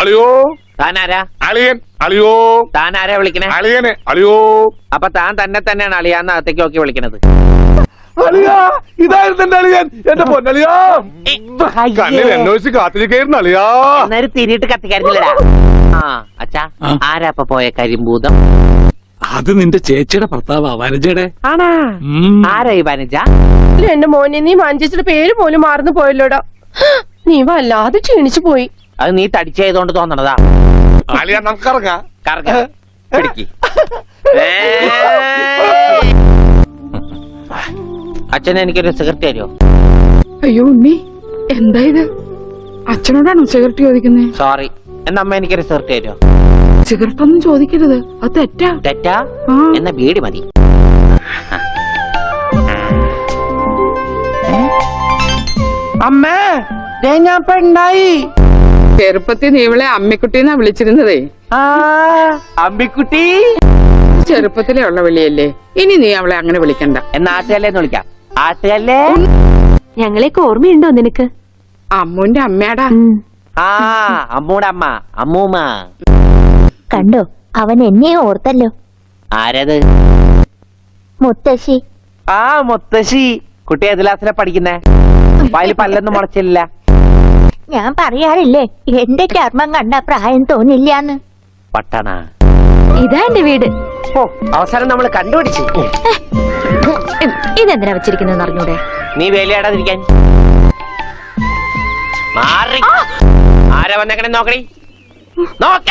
അളിയോ താനാരാ? അളിയൻ. അളിയോ താനാരാ വിളിക്കണേ? അളിയനെ. അളിയോ അപ്പൊ താൻ തന്നെ തന്നെയാണ് അളിയാന്ന് അകത്തേക്ക് നോക്കി വിളിക്കണത്. അളിയാ, ഇതായിരുന്നു എന്റെ അളിയൻ. എന്റെ പൊന്നളിയാ, കണ്ണിൽ അന്വേഷിച്ച് കാത്തിരിക്കായിരുന്നു അളിയാ. എന്നൊരു തിരിയിട്ട് കത്തിക്കാരുന്നില്ലടാ. ആ അച്ഛാ, ആരാ അപ്പൊ പോയ കരിമ്പൂതം? അത് നിന്റെ ചേച്ചിയുടെ ഭർത്താവാ, വനജയുടെ. ആണാ? ആരാ ഈ വനജ? എന്റെ മോനെ, നീ മഞ്ചേച്ചിയുടെ പേര് പോലും മാറുന്നു പോയല്ലോടാ. നീ വല്ലാതെ ക്ഷീണിച്ചു പോയി. അത് നീ തടിച്ചതുകൊണ്ട് തോന്നണതാ. അളിയാ, നമുക്ക് ഇറങ്ങാം. കറങ്ങ പിടിക്ക്. അച്ഛൻ എനിക്കൊരു സിഗരറ്റ് തരുമോ? അയ്യോ ഉണ്ണി, എന്താ ഇത്? അച്ഛനോടാണോ സിഗരറ്റ് ചോദിക്കുന്നത്? സോറി. എന്നാ അമ്മ എനിക്കൊരു സിഗരറ്റ് തരുമോ? സിഗരറ്റ് ഒന്നും ചോദിക്കരുത്, അത് തെറ്റാ. തെറ്റാ? എന്നാ ബീഡി മതി. അമ്മേ, ഞാൻ പെണ്ണായി. ചെറുപ്പത്തിൽ നീ ഇവളെ അമ്മിക്കുട്ടിന്നാ വിളിച്ചിരുന്നതേ. അമ്മിക്കുട്ടി ചെറുപ്പത്തിലേ ഉള്ള വിളിയല്ലേ, ഇനി നീ അവളെ അങ്ങനെ വിളിക്കണ്ട. എന്നാ ആട്ടുകല്ലേന്ന് വിളിക്കാം. ആട്ടുകല്ലേ? ഞങ്ങളെയൊക്കെ ഓർമ്മയുണ്ടോ നിനക്ക്? അമ്മുന്റെ അമ്മയാടാ. ആ, അമ്മൂടെ അമ്മ, അമ്മൂമ്മ. കണ്ടോ, അവൻ എന്നെ ഓർത്തല്ലോ. ആരത്? മുത്തശ്ശി. ആ, മുത്തശ്ശി. കുട്ടി ഏത് ക്ലാസ്സിലാ പഠിക്കുന്നേ? വായിൽ പല്ലൊന്നും മുളച്ചില്ല. ഞാൻ പറയാറില്ലേ, എന്റെ ചർമ്മം കണ്ട പ്രായം തോന്നില്ലാന്ന്. പട്ടണ. ഇതാ എന്റെ വീട്. ഓ, അവസാനം നമ്മൾ കണ്ടുപിടിച്ചു. ഇതെന്തിനാ വെച്ചിരിക്കുന്നത് അറിഞ്ഞൂടെ? നീ വേലയാടാതിരിക്കാൻ. മാറി. ആരാ വന്നേക്കണേ നോക്കണേ. നോക്ക.